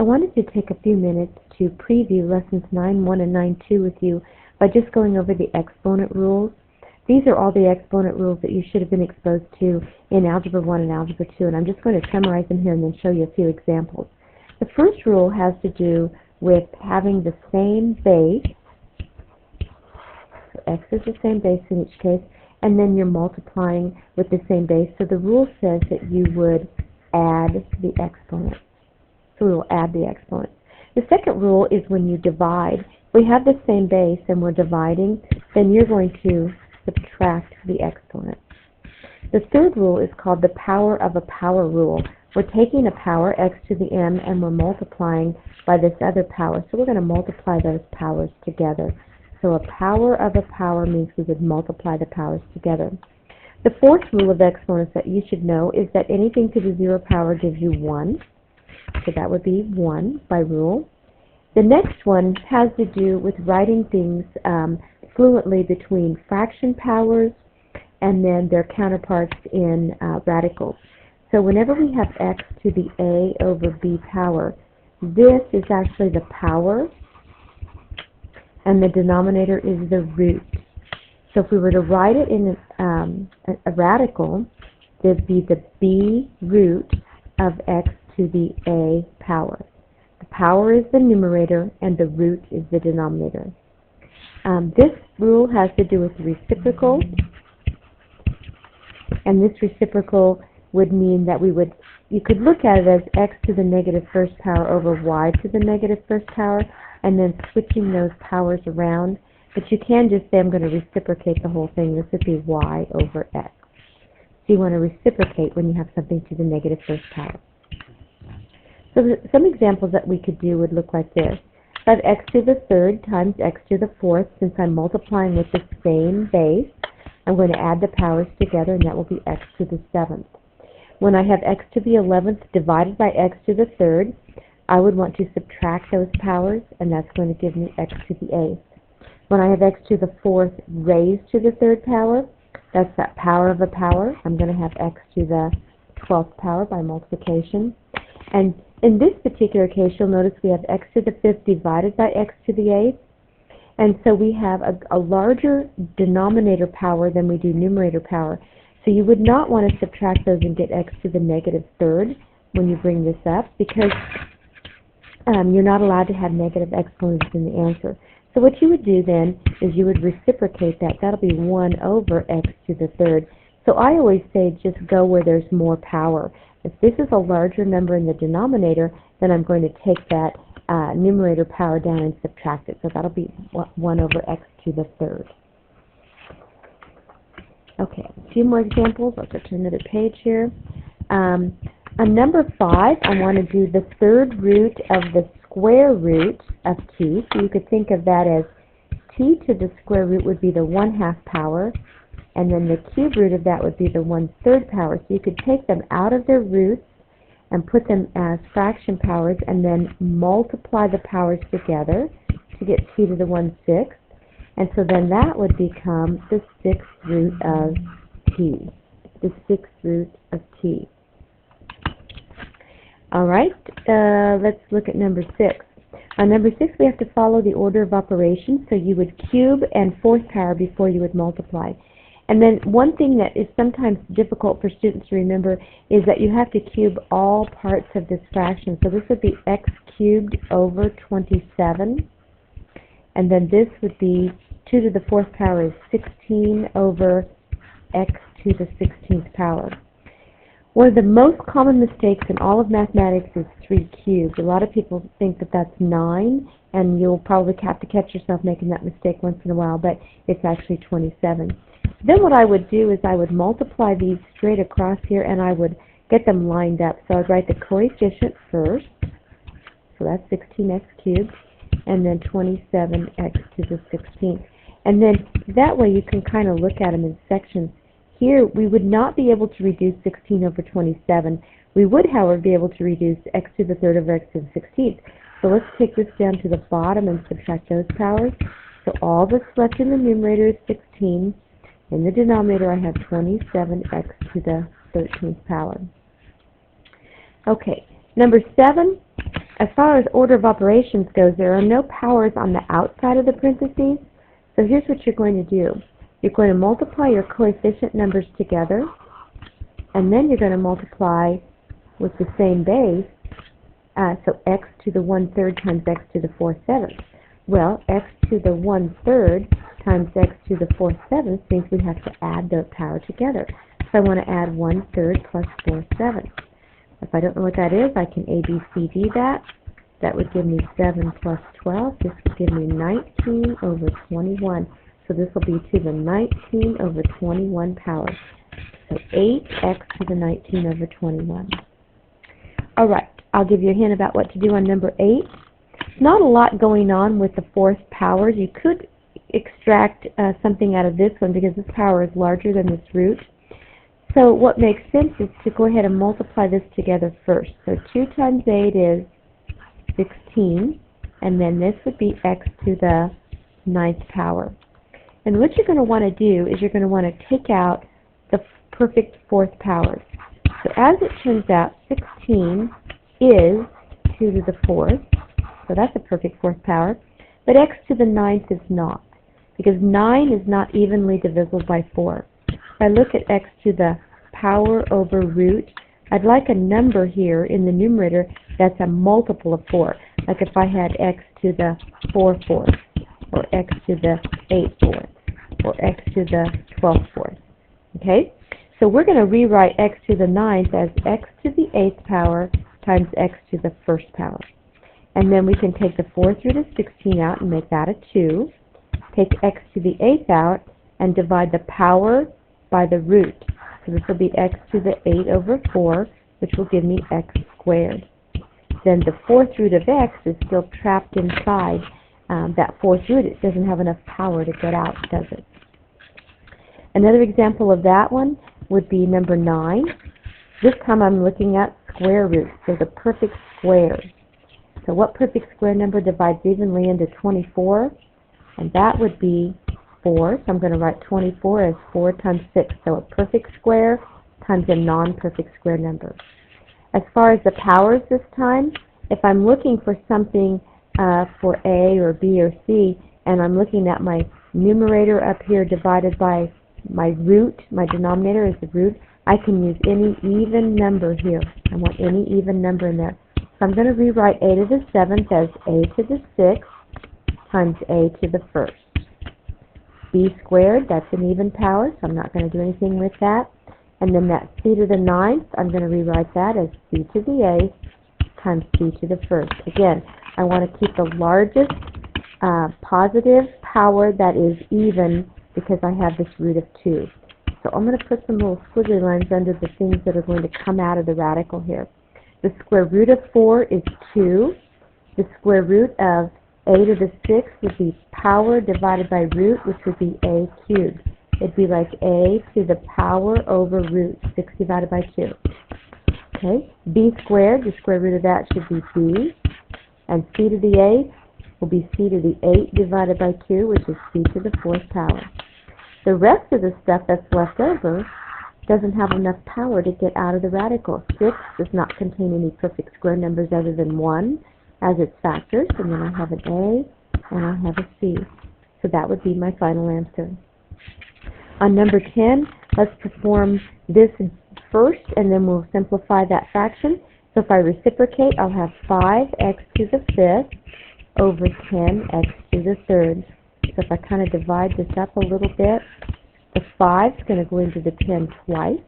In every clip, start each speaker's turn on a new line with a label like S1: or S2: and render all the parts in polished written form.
S1: I wanted to take a few minutes to preview lessons 9.1 and 9.2 with you by just going over the exponent rules. These are all the exponent rules that you should have been exposed to in Algebra 1 and Algebra 2, and I'm just going to summarize them here and then show you a few examples. The first rule has to do with having the same base. So x is the same base in each case, and then you're multiplying with the same base. So the rule says that you would add the exponent. So we will add the exponent. The second rule is when you divide. If we have the same base and we're dividing, then you're going to subtract the exponent. The third rule is called the power of a power rule. We're taking a power, x to the m, and we're multiplying by this other power. So we're going to multiply those powers together. So a power of a power means we would multiply the powers together. The fourth rule of exponents that you should know is that anything to the 0 power gives you 1. So that would be 1 by rule. The next one has to do with writing things fluently between fraction powers and then their counterparts in radicals. So whenever we have x to the a over b power, this is actually the power, and the denominator is the root. So if we were to write it in a radical, there'd be the b root of x to the a power. The power is the numerator and the root is the denominator. This rule has to do with the reciprocal, and this reciprocal would mean that you could look at it as x to the negative first power over y to the negative first power, and then switching those powers around. But you can just say I'm going to reciprocate the whole thing. This would be y over x. So you want to reciprocate when you have something to the negative first power. So some examples that we could do would look like this. If I have x to the third times x to the fourth, since I'm multiplying with the same base, I'm going to add the powers together, and that will be x to the seventh. When I have x to the 11th divided by x to the third, I would want to subtract those powers, and that's going to give me x to the 8th. When I have x to the 4th raised to the third power, that's that power of a power. I'm going to have x to the 12th power by multiplication. And in this particular case, you'll notice we have x to the 5th divided by x to the 8th. And so we have a larger denominator power than we do numerator power. So you would not want to subtract those and get x to the negative third when you bring this up, because you're not allowed to have negative exponents in the answer. So what you would do then is you would reciprocate that. That'll be 1 over x to the third. So I always say just go where there's more power. If this is a larger number in the denominator, then I'm going to take that numerator power down and subtract it. So that'll be 1 over x to the third. Okay, a few more examples. I'll go to another page here. On number 5, I want to do the third root of the square root of t. So you could think of that as t to the square root would be the 1/2 power, and then the cube root of that would be the 1/3 power. So you could take them out of their roots and put them as fraction powers, and then multiply the powers together to get t to the 1/6. And so then that would become the 6th root of t. The 6th root of t. All right, let's look at number 6. On number 6, we have to follow the order of operations. So you would cube and 4th power before you would multiply. And then one thing that is sometimes difficult for students to remember is that you have to cube all parts of this fraction. So this would be x cubed over 27. And then this would be 2 to the 4th power is 16 over x to the 16th power. One of the most common mistakes in all of mathematics is 3 cubed. A lot of people think that that's 9, and you'll probably have to catch yourself making that mistake once in a while, but it's actually 27. Then what I would do is I would multiply these straight across here, and I would get them lined up. So I'd write the coefficient first, so that's 16x cubed, and then 27x to the 16th. And then that way you can kind of look at them in sections. Here we would not be able to reduce 16 over 27. We would, however, be able to reduce x to the third over x to the 16th. So let's take this down to the bottom and subtract those powers. So all that's left in the numerator is 16. In the denominator I have 27x to the 13th power. Okay, number 7, As far as order of operations goes, there are no powers on the outside of the parentheses. So here's what you're going to do. You're going to multiply your coefficient numbers together, and then you're going to multiply with the same base, so x to the 1/3 times x to the 4/7. Well, x to the 1/3 times x to the 4/7 means we have to add the power together. So I want to add 1/3 plus 4/7. If I don't know what that is, I can ABCD that. That would give me 7 plus 12. This would give me 19 over 21. So this will be to the 19 over 21 power. So 8x to the 19 over 21. All right, I'll give you a hint about what to do on number 8. Not a lot going on with the fourth powers. You could extract something out of this one because this power is larger than this root. So what makes sense is to go ahead and multiply this together first. So 2 times 8 is 16, and then this would be x to the 9th power. And what you're going to want to do is you're going to want to take out the perfect fourth powers. So as it turns out, 16 is 2 to the 4th, so that's a perfect fourth power, but x to the 9th is not, because 9 is not evenly divisible by 4. If I look at x to the power over root, I'd like a number here in the numerator that's a multiple of 4. Like if I had x to the 4/4, or x to the 8/4, or x to the 12/4. Okay? So we're going to rewrite x to the 9th as x to the 8th power times x to the 1st power. And then we can take the 4th root of 16 out and make that a 2. Take x to the 8th out and divide the power by the root. So this will be x to the 8 over 4, which will give me x squared. Then the 4th root of x is still trapped inside that 4th root. It doesn't have enough power to get out, does it? Another example of that one would be number 9. This time I'm looking at square roots, so the perfect squares. So what perfect square number divides evenly into 24? And that would be 4. So I'm going to write 24 as 4 times 6. So a perfect square times a non-perfect square number. As far as the powers this time, if I'm looking for something for A or B or C, and I'm looking at my numerator up here divided by my root, my denominator is the root, I can use any even number here. I want any even number in there. So I'm going to rewrite a to the 7th as a to the 6th times a to the 1st. B squared, that's an even power, so I'm not going to do anything with that. And then that c to the 9th, I'm going to rewrite that as c to the 8th times c to the 1st. Again, I want to keep the largest positive power that is even because I have this root of 2. So I'm going to put some little squiggly lines under the things that are going to come out of the radical here. The square root of 4 is 2. The square root of a to the 6th would be power divided by root, which would be a cubed. It'd be like a to the power over root, 6 divided by 2. Okay, b squared, the square root of that should be b. And c to the 8th will be c to the 8 divided by 2, which is c to the 4th power. The rest of the stuff that's left over doesn't have enough power to get out of the radical. 6 does not contain any perfect square numbers other than 1 as its factors, and then I have an A and I have a C. So that would be my final answer. On number 10, let's perform this first, and then we'll simplify that fraction. So if I reciprocate, I'll have 5x to the 5th over 10x to the 3rd. So if I kind of divide this up a little bit, the 5 is going to go into the 10 twice.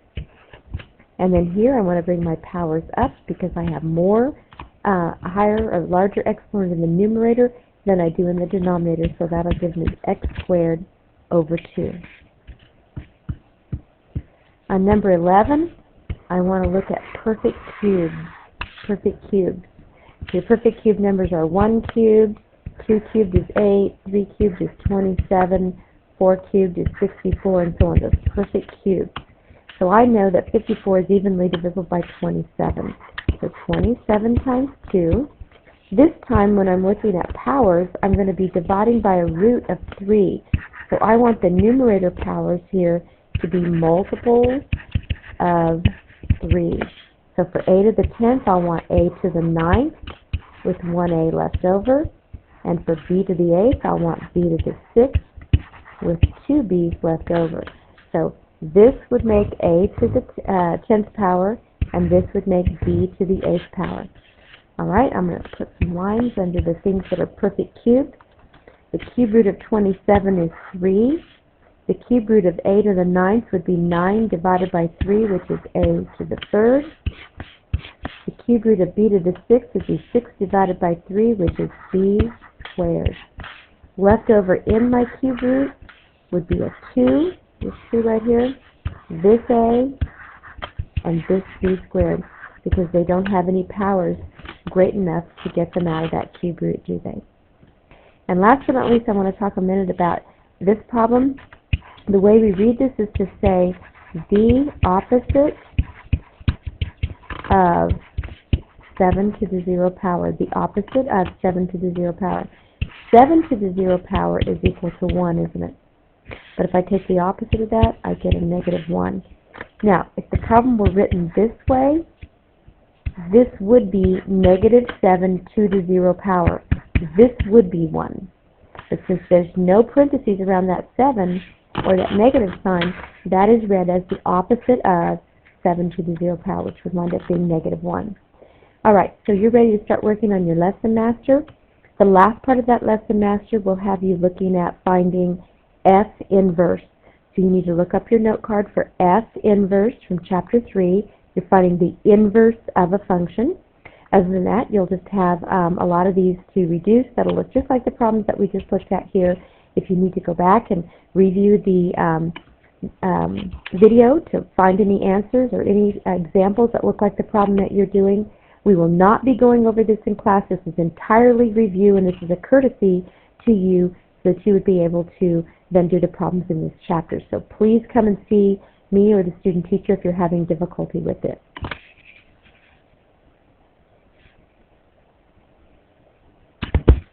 S1: And then here I want to bring my powers up because I have more higher or larger exponent in the numerator than I do in the denominator. So that'll give me x squared over 2. On number 11, I want to look at perfect cubes. Perfect cubes. The perfect cube numbers are 1 cubed, 2 cubed is 8, 3 cubed is 27, 4 cubed is 64, and so on. Those perfect cubes. So I know that 54 is evenly divisible by 27. So 27 times 2. This time when I'm looking at powers, I'm going to be dividing by a root of 3. So I want the numerator powers here to be multiples of 3. So for a to the 10th, I'll want a to the 9th with 1a left over. And for b to the 8th, I'll want b to the 6th with 2 b's left over. So this would make a to the 10th power, and this would make b to the 8th power. All right, I'm going to put some lines under the things that are perfect cubed. The cube root of 27 is 3. The cube root of a to the 9th would be 9 divided by 3, which is a to the 3rd. The cube root of b to the 6th would be 6 divided by 3, which is b squared. Left over in my cube root would be a 2, this 2 right here, this a, and this b squared, because they don't have any powers great enough to get them out of that cube root, do they? And last but not least, I want to talk a minute about this problem. The way we read this is to say the opposite of 7 to the 0 power. The opposite of 7 to the 0 power. 7 to the 0 power is equal to 1, isn't it? But if I take the opposite of that, I get a negative 1. Now, if the problem were written this way, this would be negative 7 to the 0 power. This would be 1. But since there's no parentheses around that 7, or that negative sign, that is read as the opposite of 7 to the 0 power, which would wind up being negative 1. All right, so you're ready to start working on your lesson master. The last part of that lesson master will have you looking at finding F inverse. So you need to look up your note card for F inverse from chapter 3. You're finding the inverse of a function. Other than that, you'll just have a lot of these to reduce. That'll look just like the problems that we just looked at here. If you need to go back and review the video to find any answers or any examples that look like the problem that you're doing, we will not be going over this in class. This is entirely review, and this is a courtesy to you so that you would be able to then do the problems in this chapter. So please come and see me or the student teacher if you're having difficulty with it.